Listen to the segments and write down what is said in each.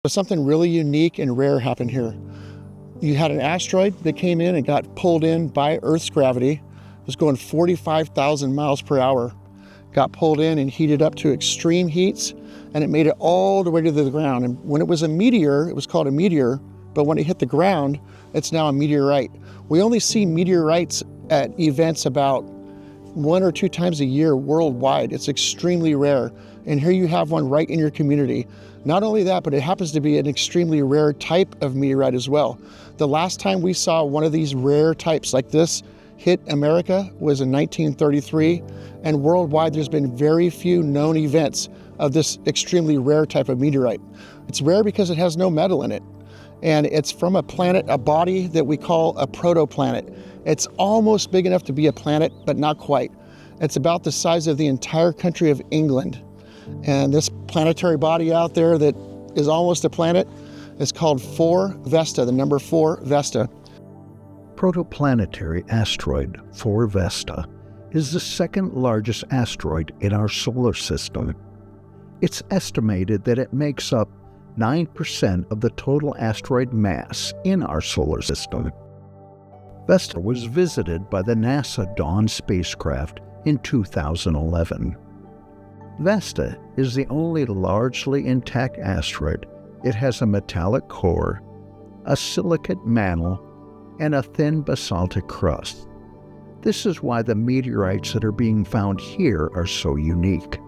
But something really unique and rare happened here. You had an asteroid that came in and got pulled in by Earth's gravity. It was going 45,000 miles per hour. Got pulled in and heated up to extreme heats, and it made it all the way to the ground. And when it was a meteor, it was called a meteor, but when it hit the ground, it's now a meteorite. We only see meteorites at events about 1 or 2 times a year worldwide. It's extremely rare. And here you have one right in your community. Not only that, but it happens to be an extremely rare type of meteorite as well. The last time we saw one of these rare types like this hit America was in 1933, and worldwide there's been very few known events of this extremely rare type of meteorite. It's rare because it has no metal in it, and it's from a planet, a body that we call a protoplanet. It's almost big enough to be a planet, but not quite. It's about the size of the entire country of England. And this planetary body out there that is almost a planet is called 4 Vesta, the number 4 Vesta. Protoplanetary asteroid 4 Vesta is the second largest asteroid in our solar system. It's estimated that it makes up 9% of the total asteroid mass in our solar system. Vesta was visited by the NASA Dawn spacecraft in 2011. Vesta is the only largely intact asteroid. It has a metallic core, a silicate mantle, and a thin basaltic crust. This is why the meteorites that are being found here are so unique.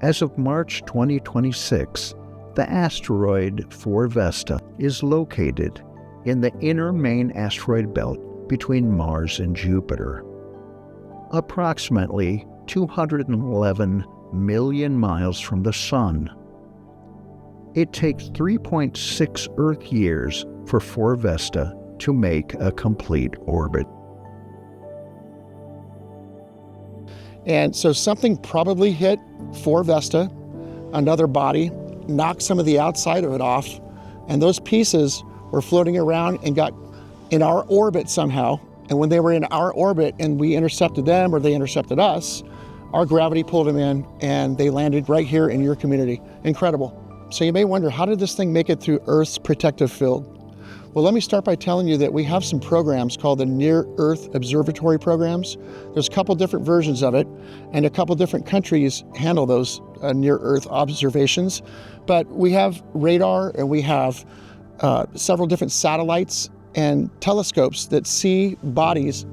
As of March 2026, the asteroid 4 Vesta is located in the inner main asteroid belt between Mars and Jupiter. Approximately 211 million miles from the Sun. It takes 3.6 Earth years for 4 Vesta to make a complete orbit. And so something probably hit 4 Vesta, another body, knocked some of the outside of it off, and those pieces were floating around and got in our orbit somehow. And when they were in our orbit and we intercepted them or they intercepted us, our gravity pulled them in and they landed right here in your community. Incredible. So you may wonder, how did this thing make it through Earth's protective field? Well, let me start by telling you that we have some programs called the Near Earth Observatory programs. There's a couple different versions of it, and a couple different countries handle those near Earth observations. But we have radar and we have several different satellites and telescopes that see bodies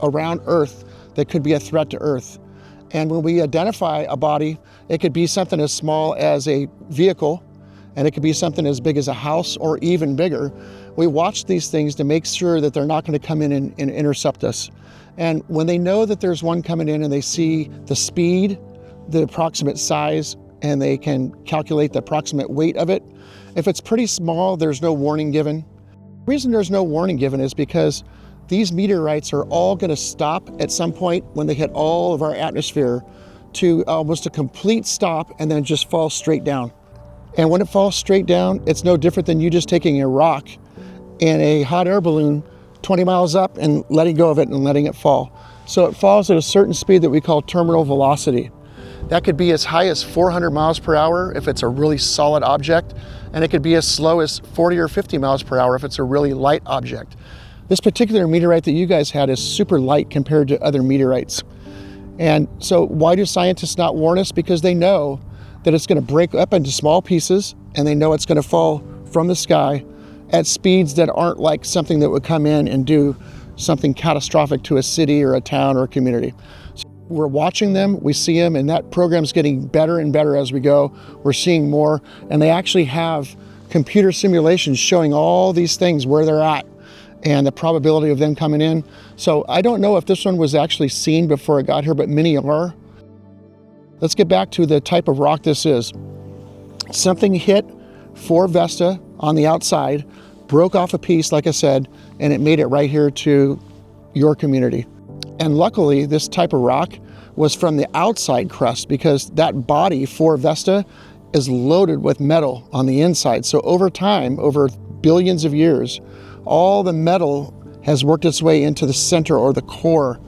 around Earth that could be a threat to Earth. And when we identify a body, it could be something as small as a vehicle, and it could be something as big as a house or even bigger. We watch these things to make sure that they're not going to come in and intercept us. And when they know that there's one coming in and they see the speed, the approximate size, and they can calculate the approximate weight of it, if it's pretty small, there's no warning given. The reason there's no warning given is because these meteorites are all going to stop at some point when they hit all of our atmosphere to almost a complete stop and then just fall straight down. And when it falls straight down, it's no different than you just taking a rock in a hot air balloon 20 miles up and letting go of it and letting it fall. So it falls at a certain speed that we call terminal velocity. That could be as high as 400 miles per hour if it's a really solid object, and it could be as slow as 40 or 50 miles per hour if it's a really light object. This particular meteorite that you guys had is super light compared to other meteorites. And so why do scientists not warn us? Because they know that it's going to break up into small pieces, and they know it's going to fall from the sky at speeds that aren't like something that would come in and do something catastrophic to a city or a town or a community. So we're watching them, we see them, and that program's getting better and better as we go. We're seeing more, and they actually have computer simulations showing all these things, where they're at, and the probability of them coming in. So I don't know if this one was actually seen before it got here, but many are. Let's get back to the type of rock this is. Something hit 4 Vesta on the outside, broke off a piece, like I said, and it made it right here to your community. And luckily, this type of rock was from the outside crust, because that body, 4 Vesta, is loaded with metal on the inside. So over time, over billions of years, all the metal has worked its way into the center or the core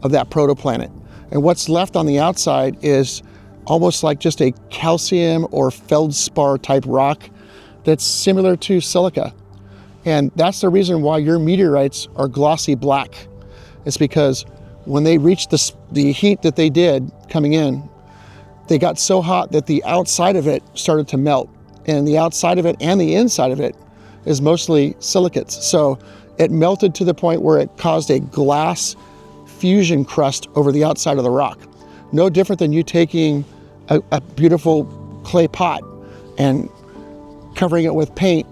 of that protoplanet. And what's left on the outside is almost like just a calcium or feldspar type rock that's similar to silica. And that's the reason why your meteorites are glossy black. It's because when they reached the heat that they did coming in, they got so hot that the outside of it started to melt. And the outside of it and the inside of it is mostly silicates. So it melted to the point where it caused a glass fusion crust over the outside of the rock. No different than you taking a beautiful clay pot and covering it with paint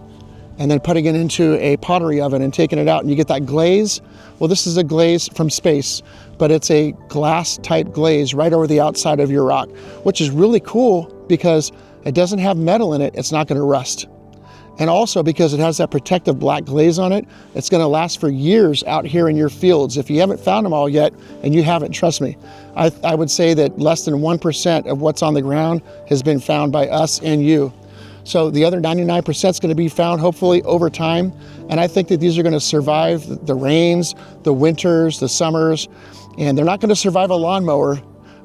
and then putting it into a pottery oven and taking it out, and you get that glaze. Well, this is a glaze from space, but it's a glass type glaze right over the outside of your rock, which is really cool because it doesn't have metal in it. It's not going to rust. And also because it has that protective black glaze on it, it's going to last for years out here in your fields. If you haven't found them all yet, and you haven't, trust me, I would say that less than 1% of what's on the ground has been found by us and you. So the other 99% is going to be found hopefully over time. And I think that these are going to survive the rains, the winters, the summers, and they're not going to survive a lawnmower,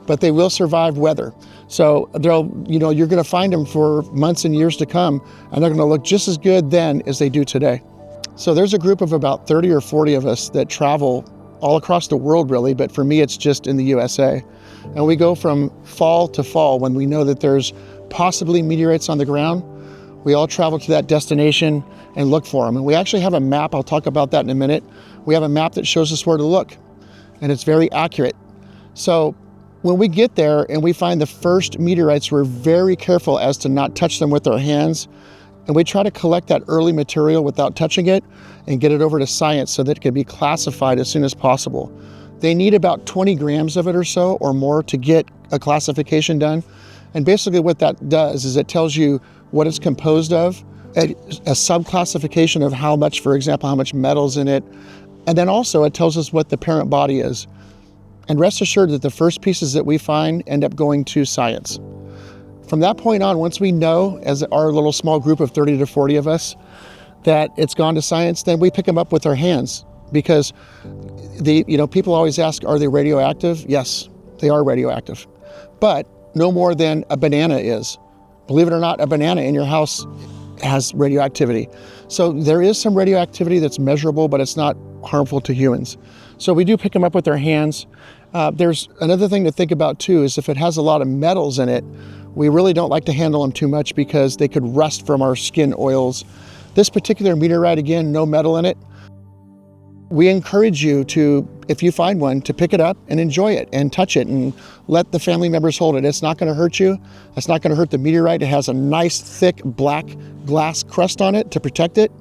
but they will survive weather. So you're going to find them for months and years to come, and they're going to look just as good then as they do today. So there's a group of about 30 or 40 of us that travel all across the world really, but for me it's just in the USA. And we go from fall to fall when we know that there's possibly meteorites on the ground. We all travel to that destination and look for them. And we actually have a map, I'll talk about that in a minute. We have a map that shows us where to look, and it's very accurate. So when we get there and we find the first meteorites, we're very careful as to not touch them with our hands. And we try to collect that early material without touching it and get it over to science so that it can be classified as soon as possible. They need about 20 grams of it or so or more to get a classification done. And basically what that does is it tells you what it's composed of, a sub-classification of how much, for example, how much metal's in it. And then also it tells us what the parent body is. And rest assured that the first pieces that we find end up going to science. From that point on, once we know, as our little small group of 30 to 40 of us, that it's gone to science, then we pick them up with our hands. Because people always ask, are they radioactive? Yes, they are radioactive. But no more than a banana is. Believe it or not, a banana in your house has radioactivity. So there is some radioactivity that's measurable, but it's not harmful to humans. So we do pick them up with our hands. There's another thing to think about too, is if it has a lot of metals in it, we really don't like to handle them too much because they could rust from our skin oils. This particular meteorite, again, no metal in it. We encourage you to, if you find one, to pick it up and enjoy it and touch it and let the family members hold it. It's not going to hurt you. It's not going to hurt the meteorite. It has a nice thick black glass crust on it to protect it.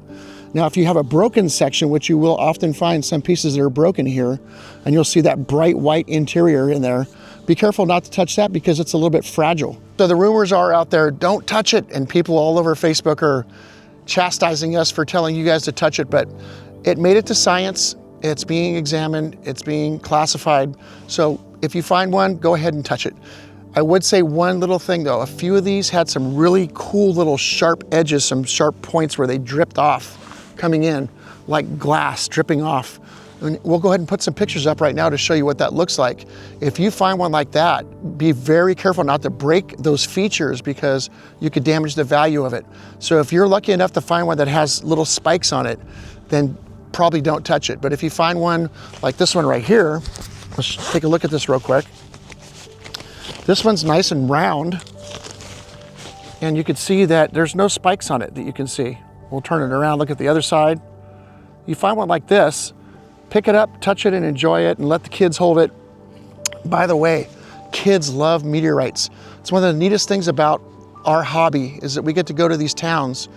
Now, if you have a broken section, which you will often find some pieces that are broken here, and you'll see that bright white interior in there, be careful not to touch that because it's a little bit fragile. So the rumors are out there, don't touch it, and people all over Facebook are chastising us for telling you guys to touch it, but it made it to science, it's being examined, it's being classified. So if you find one, go ahead and touch it. I would say one little thing though, a few of these had some really cool little sharp edges, some sharp points where they dripped off coming in, like glass dripping off. And we'll go ahead and put some pictures up right now to show you what that looks like. If you find one like that, be very careful not to break those features because you could damage the value of it. So if you're lucky enough to find one that has little spikes on it, then probably don't touch it. But if you find one like this one right here, let's take a look at this real quick. This one's nice and round, and you can see that there's no spikes on it that you can see. We'll turn it around, look at the other side. You find one like this, pick it up, touch it, and enjoy it, and let the kids hold it. By the way, kids love meteorites. It's one of the neatest things about our hobby is that we get to go to these towns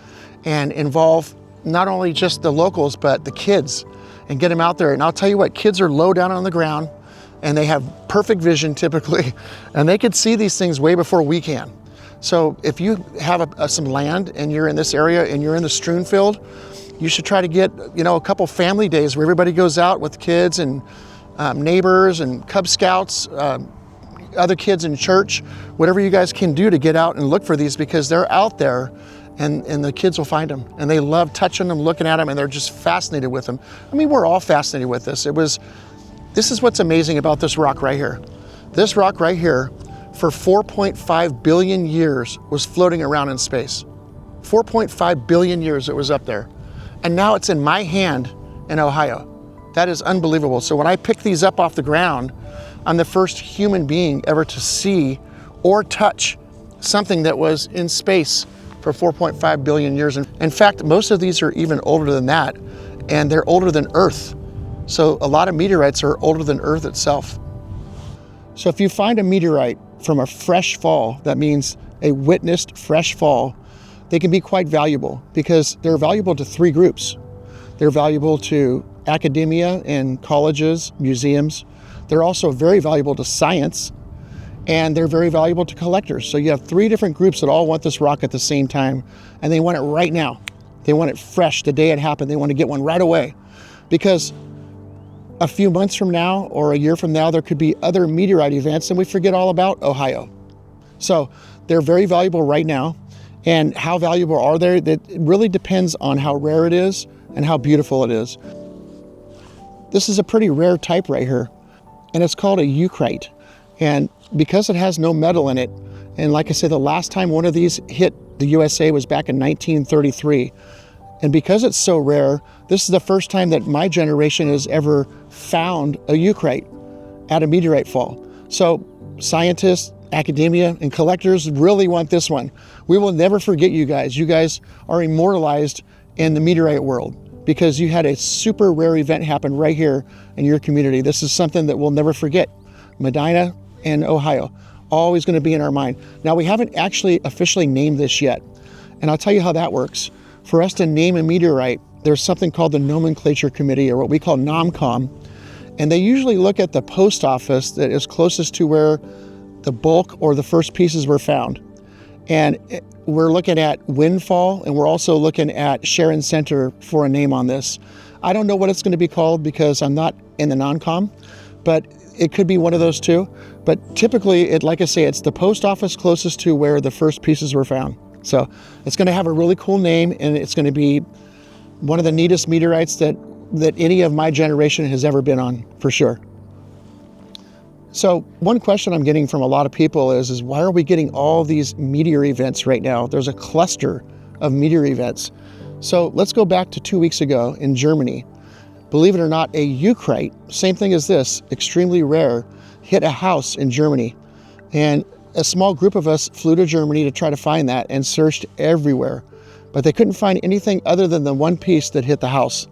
and involve not only just the locals, but the kids and get them out there. And I'll tell you what, kids are low down on the ground and they have perfect vision typically, and they could see these things way before we can. So if you have some land and you're in this area and you're in the strewn field, you should try to get, a couple family days where everybody goes out with kids and neighbors and Cub Scouts, other kids in church, whatever you guys can do to get out and look for these because they're out there and the kids will find them. And they love touching them, looking at them, and they're just fascinated with them. I mean, we're all fascinated with this. This is what's amazing about this rock right here. This rock right here for 4.5 billion years was floating around in space. 4.5 billion years it was up there. And now it's in my hand in Ohio. That is unbelievable. So when I pick these up off the ground, I'm the first human being ever to see or touch something that was in space for 4.5 billion years. And in fact, most of these are even older than that, and they're older than Earth. So a lot of meteorites are older than Earth itself. So if you find a meteorite from a fresh fall, that means a witnessed fresh fall, they can be quite valuable because they're valuable to three groups. They're valuable to academia and colleges, museums. They're also very valuable to science, and they're very valuable to collectors. So you have three different groups that all want this rock at the same time, and they want it right now. They want it fresh the day it happened. They want to get one right away, because a few months from now or a year from now, there could be other meteorite events and we forget all about Ohio. So they're very valuable right now. And how valuable are they? That really depends on how rare it is and how beautiful it is. This is a pretty rare type right here, and it's called a eucrite. And because it has no metal in it, and like I said, the last time one of these hit the USA was back in 1933. And because it's so rare, this is the first time that my generation has ever found a eucrite at a meteorite fall. So scientists, academia, and collectors really want this one. We will never forget you guys. You guys are immortalized in the meteorite world because you had a super rare event happen right here in your community. This is something that we'll never forget. Medina and Ohio, always going to be in our mind. Now, we haven't actually officially named this yet, and I'll tell you how that works. For us to name a meteorite, there's something called the Nomenclature Committee, or what we call NOMCOM, and they usually look at the post office that is closest to where the bulk or the first pieces were found. And we're looking at windfall, and we're also looking at Sharon Center for a name on this. I don't know what it's going to be called because I'm not in the NOMCOM, but it could be one of those two. But typically, like I say, it's the post office closest to where the first pieces were found. So it's going to have a really cool name, and it's going to be one of the neatest meteorites that any of my generation has ever been on, for sure. So one question I'm getting from a lot of people is why are we getting all these meteor events right now? There's a cluster of meteor events. So let's go back to 2 weeks ago in Germany. Believe it or not, a eucrite, same thing as this, extremely rare, hit a house in Germany. And a small group of us flew to Germany to try to find that and searched everywhere, but they couldn't find anything other than the one piece that hit the house.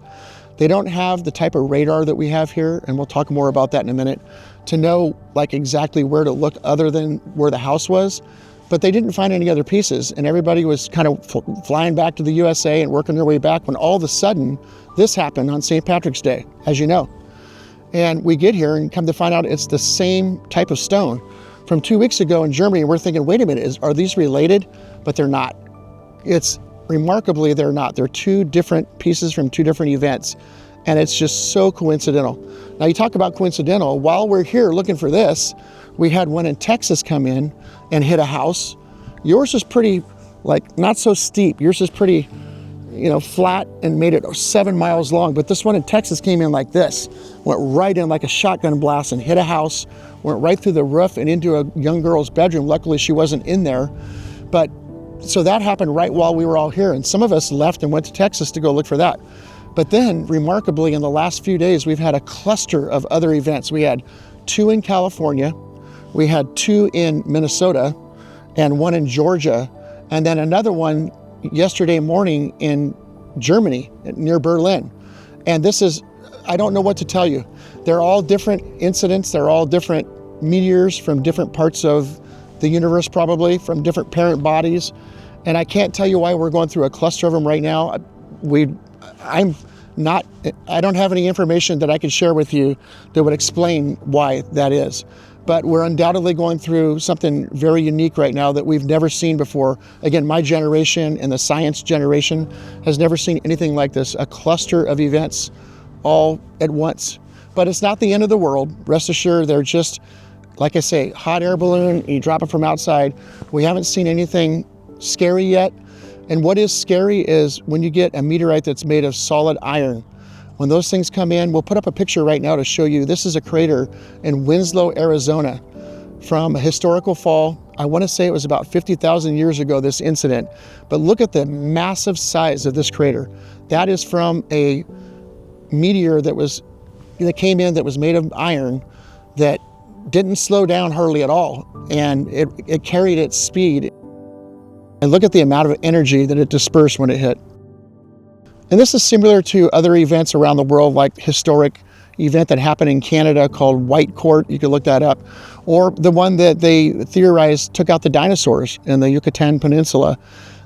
They don't have the type of radar that we have here, and we'll talk more about that in a minute, to know like exactly where to look other than where the house was, but they didn't find any other pieces, and everybody was kind of flying back to the USA and working their way back when all of a sudden this happened on St. Patrick's Day, as you know. And we get here and come to find out it's the same type of stone from 2 weeks ago in Germany, and we're thinking, wait a minute, are these related? But they're not. It's remarkably, they're not. They're two different pieces from two different events, and it's just so coincidental. Now, you talk about coincidental. While we're here looking for this, we had one in Texas come in and hit a house. Yours is pretty, like, not so steep. Yours is pretty, flat and made it 7 miles long. But this one in Texas came in like this, went right in like a shotgun blast and hit a house, went right through the roof and into a young girl's bedroom. Luckily, she wasn't in there. But so that happened right while we were all here. And some of us left and went to Texas to go look for that. But then, remarkably, in the last few days, we've had a cluster of other events. We had 2 in California, we had 2 in Minnesota, and 1 in Georgia, and then another one yesterday morning in Germany, near Berlin. And this is, I don't know what to tell you. They're all different incidents. They're all different meteors from different parts of the universe, probably, from different parent bodies. And I can't tell you why we're going through a cluster of them right now. I don't have any information that I can share with you that would explain why that is. But we're undoubtedly going through something very unique right now that we've never seen before. Again, my generation and the science generation has never seen anything like this, a cluster of events all at once. But it's not the end of the world. Rest assured, they're just, like I say, hot air balloon, you drop it from outside. We haven't seen anything scary yet. And what is scary is when you get a meteorite that's made of solid iron. When those things come in, we'll put up a picture right now to show you. This is a crater in Winslow, Arizona, from a historical fall. I want to say it was about 50,000 years ago, this incident. But look at the massive size of this crater. That is from a meteor that came in that was made of iron that didn't slow down hardly at all. And it carried its speed. And look at the amount of energy that it dispersed when it hit. And this is similar to other events around the world, like historic event that happened in Canada called White Court. You can look that up. Or the one that they theorized took out the dinosaurs in the Yucatan Peninsula.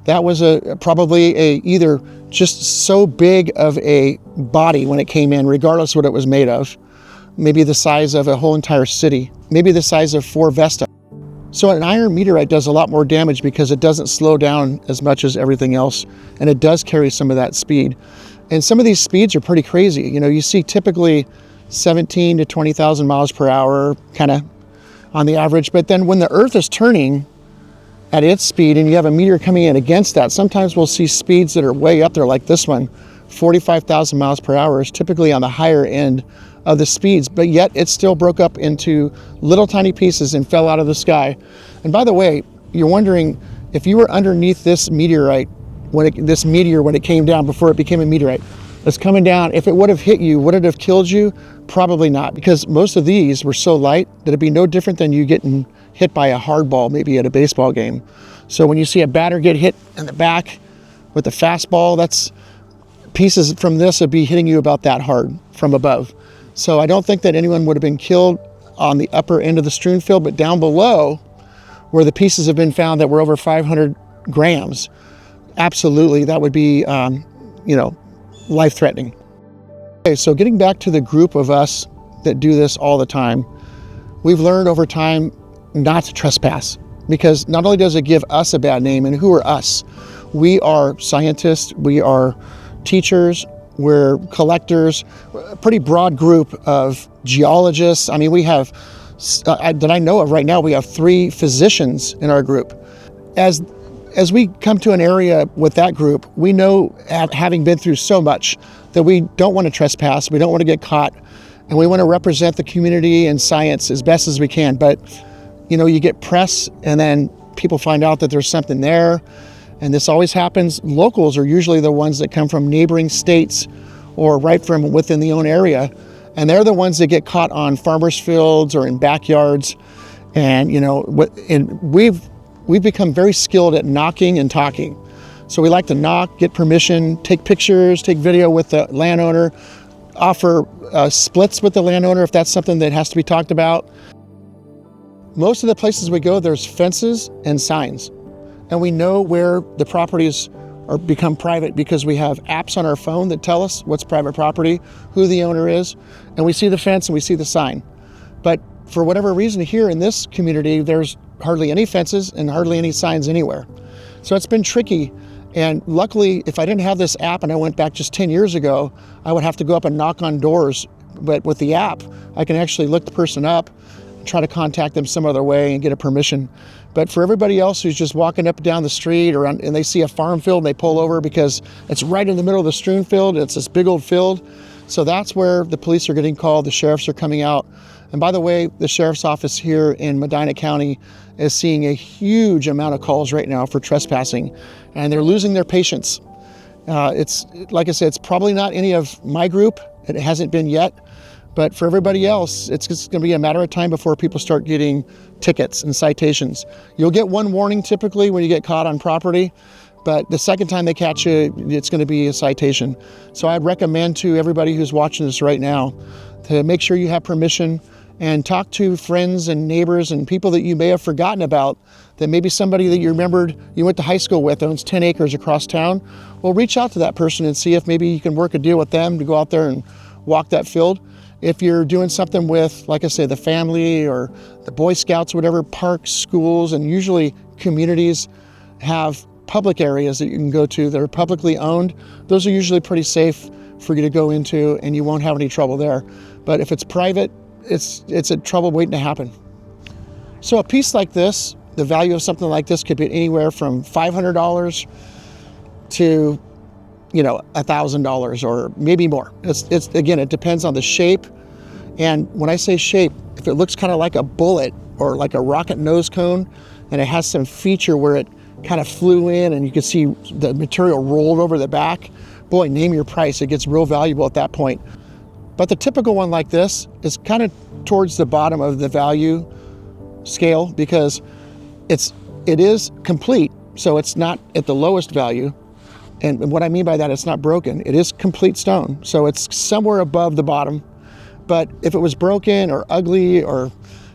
That was probably either just so big of a body when it came in, regardless what it was made of. Maybe the size of a whole entire city. Maybe the size of 4 Vesta. So an iron meteorite does a lot more damage because it doesn't slow down as much as everything else, and it does carry some of that speed. And some of these speeds are pretty crazy. You know, you see typically 17 to 20,000 miles per hour, kind of on the average. But then when the Earth is turning at its speed and you have a meteor coming in against that, sometimes we'll see speeds that are way up there, like this one. 45,000 miles per hour is typically on the higher end of the speeds, but yet it still broke up into little tiny pieces and fell out of the sky. And by the way, you're wondering if you were underneath this meteorite, this meteor when it came down before it became a meteorite, it's coming down, if it would have hit you, would it have killed you? Probably not, because most of these were so light that it'd be no different than you getting hit by a hard ball, maybe at a baseball game. So when you see a batter get hit in the back with a fastball, that's pieces from this would be hitting you about that hard from above. So I don't think that anyone would have been killed on the upper end of the strewn field, but down below where the pieces have been found that were over 500 grams, absolutely, that would be, life-threatening. Okay, so getting back to the group of us that do this all the time, we've learned over time not to trespass, because not only does it give us a bad name, and who are us? We are scientists, we are teachers, we're collectors, a pretty broad group of geologists. I mean, we have, that I know of right now, we have 3 physicians in our group. As we come to an area with that group, we know, having been through so much, that we don't want to trespass, we don't want to get caught, and we want to represent the community and science as best as we can. But, you get press, and then people find out that there's something there. And this always happens. Locals are usually the ones that come from neighboring states or right from within the own area. And they're the ones that get caught on farmers' fields or in backyards. And, we've become very skilled at knocking and talking. So we like to knock, get permission, take pictures, take video with the landowner, offer splits with the landowner if that's something that has to be talked about. Most of the places we go, there's fences and signs. And we know where the properties are become private because we have apps on our phone that tell us what's private property, who the owner is, and we see the fence and we see the sign. But for whatever reason here in this community, there's hardly any fences and hardly any signs anywhere. So it's been tricky. And luckily, if I didn't have this app and I went back just 10 years ago, I would have to go up and knock on doors. But with the app, I can actually look the person up, try to contact them some other way and get a permission. But for everybody else who's just walking up and down the street and they see a farm field and they pull over because it's right in the middle of the strewn field, it's this big old field. So that's where the police are getting called, the sheriffs are coming out. And by the way, the sheriff's office here in Medina County is seeing a huge amount of calls right now for trespassing, and they're losing their patience. It's, like I said, it's probably not any of my group. It hasn't been yet. But for everybody else, it's just going to be a matter of time before people start getting tickets and citations. You'll get one warning typically when you get caught on property, but the second time they catch you, it's going to be a citation. So I'd recommend to everybody who's watching this right now to make sure you have permission and talk to friends and neighbors and people that you may have forgotten about, that maybe somebody that you remembered you went to high school with owns 10 acres across town. Well, reach out to that person and see if maybe you can work a deal with them to go out there and walk that field. If you're doing something with, like I say, the family or the Boy Scouts, whatever, parks, schools, and usually communities have public areas that you can go to that are publicly owned. Those are usually pretty safe for you to go into and you won't have any trouble there. But if it's private, it's a trouble waiting to happen. So a piece like this, the value of something like this could be anywhere from $500 to $1,000 or maybe more. It's again, it depends on the shape. And when I say shape, if it looks kind of like a bullet or like a rocket nose cone, and it has some feature where it kind of flew in and you can see the material rolled over the back, boy, name your price. It gets real valuable at that point. But the typical one like this is kind of towards the bottom of the value scale because it is complete, so it's not at the lowest value. And what I mean by that, it's not broken. It is complete stone, so it's somewhere above the bottom. But if it was broken or ugly or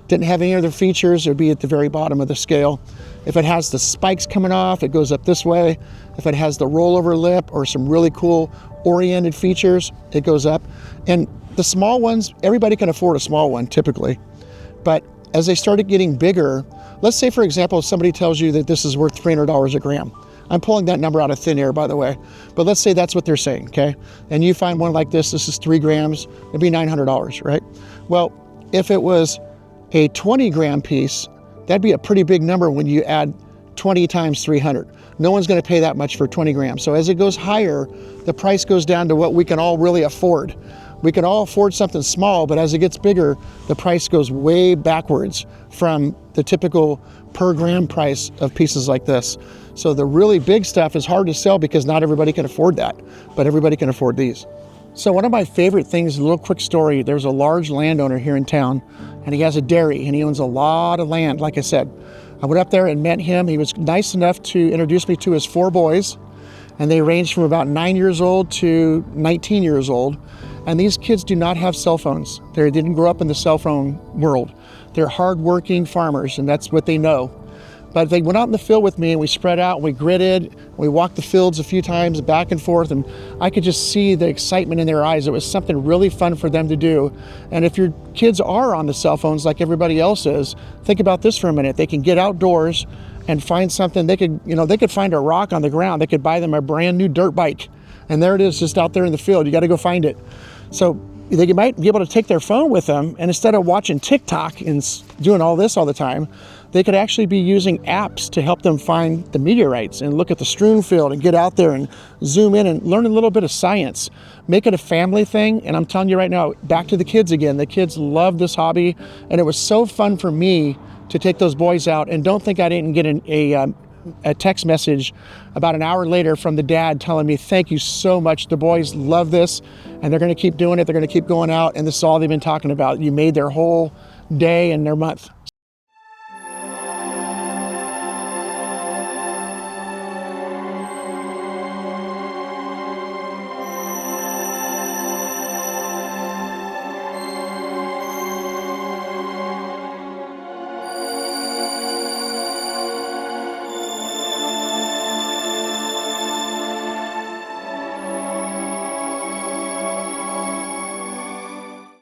didn't have any other features, it would be at the very bottom of the scale. If it has the spikes coming off, it goes up this way. If it has the rollover lip or some really cool oriented features, it goes up. And the small ones, everybody can afford a small one typically. But as they started getting bigger, let's say for example, somebody tells you that this is worth $300 a gram. I'm pulling that number out of thin air, by the way. But let's say that's what they're saying, okay? And you find one like this is 3 grams, it'd be $900, right? Well, if it was a 20 gram piece, that'd be a pretty big number when you add 20 times 300. No one's gonna pay that much for 20 grams. So as it goes higher, the price goes down to what we can all really afford. We can all afford something small, but as it gets bigger, the price goes way backwards from the typical per gram price of pieces like this. So the really big stuff is hard to sell because not everybody can afford that, but everybody can afford these. So one of my favorite things, a little quick story, there's a large landowner here in town and he has a dairy and he owns a lot of land, like I said. I went up there and met him. He was nice enough to introduce me to his 4 boys, and they ranged from about 9 years old to 19 years old. And these kids do not have cell phones. They didn't grow up in the cell phone world. They're hardworking farmers, and that's what they know. But they went out in the field with me, and we spread out, and we gridded, we walked the fields a few times back and forth, and I could just see the excitement in their eyes. It was something really fun for them to do. And if your kids are on the cell phones like everybody else is, think about this for a minute. They can get outdoors and find something. They could find a rock on the ground. They could buy them a brand new dirt bike, and there it is, just out there in the field. You got to go find it. So they might be able to take their phone with them, and instead of watching TikTok and doing all this all the time, they could actually be using apps to help them find the meteorites and look at the strewn field and get out there and zoom in and learn a little bit of science. Make it a family thing, and I'm telling you right now, back to the kids again. The kids love this hobby, and it was so fun for me to take those boys out. And don't think I didn't get a text message about an hour later from the dad telling me, thank you so much. The boys love this, and they're going to keep doing it. They're going to keep going out, and this is all they've been talking about. You made their whole day and their month.